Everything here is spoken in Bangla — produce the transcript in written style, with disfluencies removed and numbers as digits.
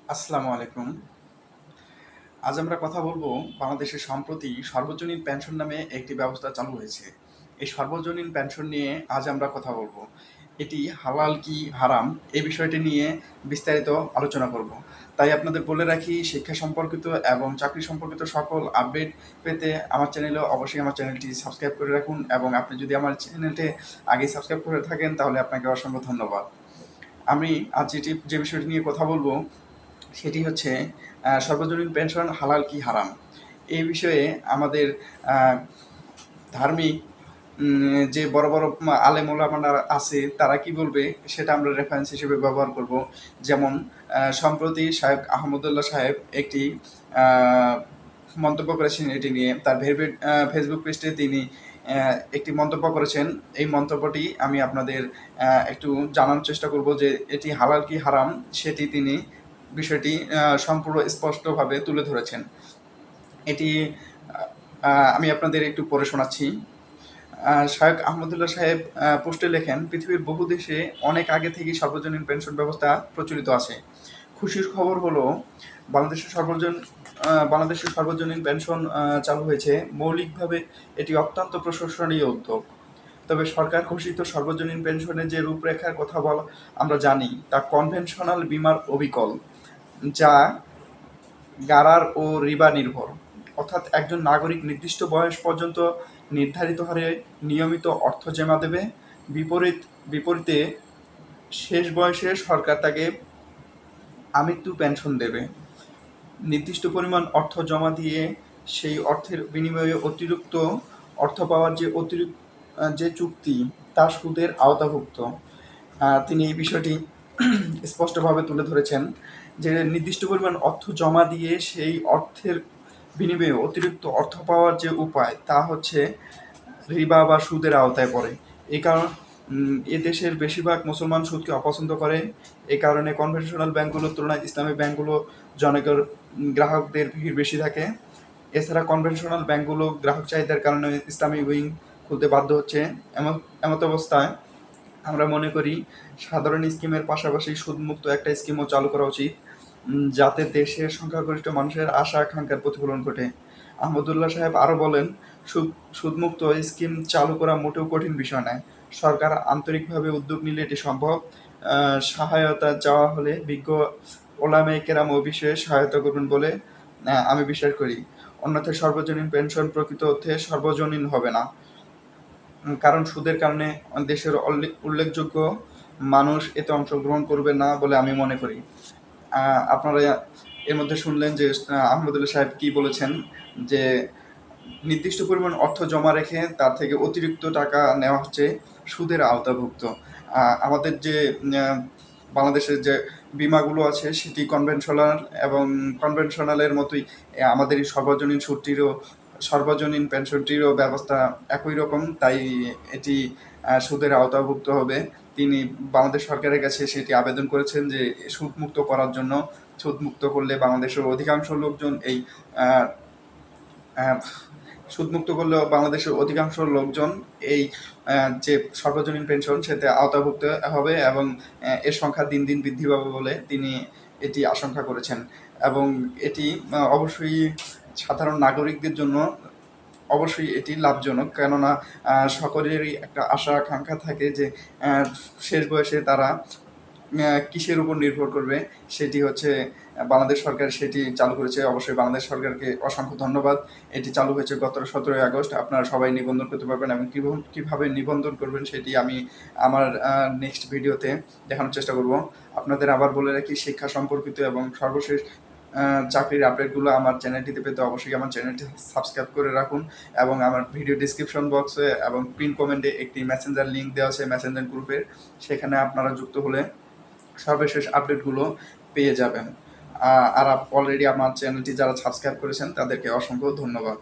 আসসালামু আলাইকুম। আজ আমরা কথা বলবো বাংলাদেশে সম্প্রতি সর্বজনীন পেনশন নামে একটি ব্যবস্থা চালু হয়েছে। এই সর্বজনীন পেনশন নিয়ে আজ আমরা কথা বলবো। এটি হালাল কি হারাম এই বিষয়টি নিয়ে বিস্তারিত আলোচনা করব। তাই আপনাদের বলে রাখি, শিক্ষা সম্পর্কিত এবং চাকরি সম্পর্কিত সকল আপডেট পেতে অবশ্যই আমার চ্যানেলটি সাবস্ক্রাইব করে রাখুন, এবং আপনি যদি আমার চ্যানেলটি আগেই সাবস্ক্রাইব করে থাকেন তাহলে আপনাকে অসংখ্য ধন্যবাদ। আমি আজ যে বিষয়টি নিয়ে কথা বলবো সেটি হচ্ছে সর্বজনীন পেনশন হালাল কি হারাম। এই বিষয়ে আমাদের আহ, ধার্মিক যে বড় বড় আলেম ওলামারা আছে তারা কি বলবে সেটা আমরা রেফারেন্স হিসেবে ব্যবহার করব। যেমন সম্প্রতি শাইখ আহমদুল্লাহ সাহেব একটি আহ, মন্তব্য করেছেন এটি নিয়ে। তার ফেসবুক পেজে তিনি একটি মন্তব্য করেছেন। এই মন্তব্যটি আমি আপনাদের একটু জানানোর চেষ্টা করব যে এটি হালাল কি হারাম, সেটি তিনি বিষয়টি সম্পূর্ণ স্পষ্টভাবে তুলে ধরেছেন। এটি আমি আপনাদের একটু পড়ে শোনাচ্ছি। শাইখ আহমদুল্লাহ সাহেব পোস্টে লেখেন, পৃথিবীর বহু দেশে অনেক আগে থেকেই সর্বজনীন পেনশন ব্যবস্থা প্রচলিত আছে। খুশির খবর হলো বাংলাদেশের সর্বজনীন পেনশন চালু হয়েছে। মৌলিকভাবে এটি অত্যন্ত প্রশংসনীয় উদ্যোগ। তবে সরকার ঘোষিত সর্বজনীন পেনশনের যে রূপরেখার কথা বলা আমরা জানি তা কনভেনশনাল বীমার অবিকল, যা গারার ও রিবা নির্ভর। অর্থাৎ একজন নাগরিক নির্দিষ্ট বয়স পর্যন্ত নির্ধারিত হারে নিয়মিত অর্থ জমা দেবে। বিপরীতে শেষ বয়সে সরকার তাকে আমৃত্যু পেনশন দেবে। নির্দিষ্ট পরিমাণ অর্থ জমা দিয়ে সেই অর্থের বিনিময়ে অতিরিক্ত অর্থ পাওয়ার যে চুক্তি তা সুদের আওতাভুক্ত। তিনি এই বিষয়টি স্পষ্টভাবে তুলে ধরেছেন যে নির্দিষ্ট পরিমাণ অর্থ জমা দিয়ে সেই অর্থের বিনিময়ে অতিরিক্ত অর্থ পাওয়ার যে উপায় তা হচ্ছে রিবা বা সুদের আওতায় পড়ে। এই কারণ এ দেশের বেশিরভাগ মুসলমান সুদকে অপছন্দ করে। এই কারণে কনভেনশনাল ব্যাংকগুলোর তুলনায় ইসলামিক ব্যাংকগুলো জনকের গ্রাহকদের ভিড় বেশি থাকে। এছাড়া কনভেনশনাল ব্যাংকগুলো গ্রাহক চাহিদার কারণে ইসলামিক উইং খুলতে বাধ্য হচ্ছে। এমত অবস্থায় আমরা মনে করি সাধারণ স্কিমের পাশাপাশি সুদমুক্ত একটা স্কিমও চালু করা উচিত, যাতে দেশের সংখ্যাগরিষ্ঠ মানুষের আশা আকাঙ্ক্ষার প্রতিফলন ঘটে। আহমদুল্লাহ সাহেব আরও বলেন, সুদমুক্ত স্কিম চালু করা মোটেও কঠিন বিষয় নয়। সরকার আন্তরিকভাবে উদ্যোগ নিলে এটি সম্ভব। সহায়তা চাওয়া হলে বিজ্ঞ ওলামায়ে কেরাম ও বিষয়ে সহায়তা করবেন বলে আমি বিশ্বাস করি। অন্যথায় সর্বজনীন পেনশন প্রকৃত অর্থে সর্বজনীন হবে না, কারণ সুদের কারণে দেশের উল্লেখযোগ্য মানুষ এতে অংশগ্রহণ করবে না বলে আমি মনে করি। আপনারা এর মধ্যে শুনলেন যে আহমদুল্লাহ সাহেব কি বলেছেন, যে নির্দিষ্ট পরিমাণ অর্থ জমা রেখে তার থেকে অতিরিক্ত টাকা নেওয়া হচ্ছে সুদের আওতাভুক্ত। আমাদের যে বাংলাদেশের যে বিমাগুলো আছে সেটি কনভেনশনালের মতোই আমাদের এই সর্বজনীন পেনশনটিরও ব্যবস্থা একই রকম। তাই এটি সুদের আওতাভুক্ত হবে। তিনি বাংলাদেশ সরকারের কাছে সেটি আবেদন করেছেন যে সুদমুক্ত করার জন্য। সুদমুক্ত করলে বাংলাদেশের অধিকাংশ লোকজন এই আহ, আহ, সুদমুক্ত করলেও বাংলাদেশের অধিকাংশ লোকজন এই যে সর্বজনীন পেনশন সেতে আওতাভুক্ত হবে, এবং এর সংখ্যা দিন দিন বৃদ্ধি পাবে বলে তিনি এটি আশঙ্কা করেছেন। এবং এটি অবশ্যই সাধারণ নাগরিকদের জন্য অবশ্যই এটি লাভজনক, কেননা সকলেরই একটা আশা আকাঙ্ক্ষা থাকে যে শেষ বয়সে তারা কিসের উপর নির্ভর করবে। সেটি হচ্ছে বাংলাদেশ সরকার সেটি চালু করেছে। অবশ্যই বাংলাদেশ সরকারকে অসংখ্য ধন্যবাদ। এটি চালু হয়েছে গত 17ই আগস্ট। আপনারা সবাই নিবন্ধন করতে পারবেন, এবং কীভাবে নিবন্ধন করবেন সেটি আমি আমার নেক্সট ভিডিওতে দেখানোর চেষ্টা করব। আপনাদের আবার বলে রাখি, শিক্ষা সম্পর্কিত এবং সর্বশেষ চাকরির আপডেটগুলো আমার চ্যানেলটিতে পেতে অবশ্যই আমার চ্যানেলটি সাবস্ক্রাইব করে রাখুন, এবং আমার ভিডিও ডিসক্রিপশন বক্সে এবং পিন কমেন্টে একটি মেসেঞ্জার লিঙ্ক দেওয়া আছে মেসেঞ্জার গ্রুপের। সেখানে আপনারা যুক্ত হলে সর্বশেষ আপডেটগুলো পেয়ে যাবেন। আর অলরেডি আমার চ্যানেলটি যারা সাবস্ক্রাইব করেছেন তাদেরকে অসংখ্য ধন্যবাদ।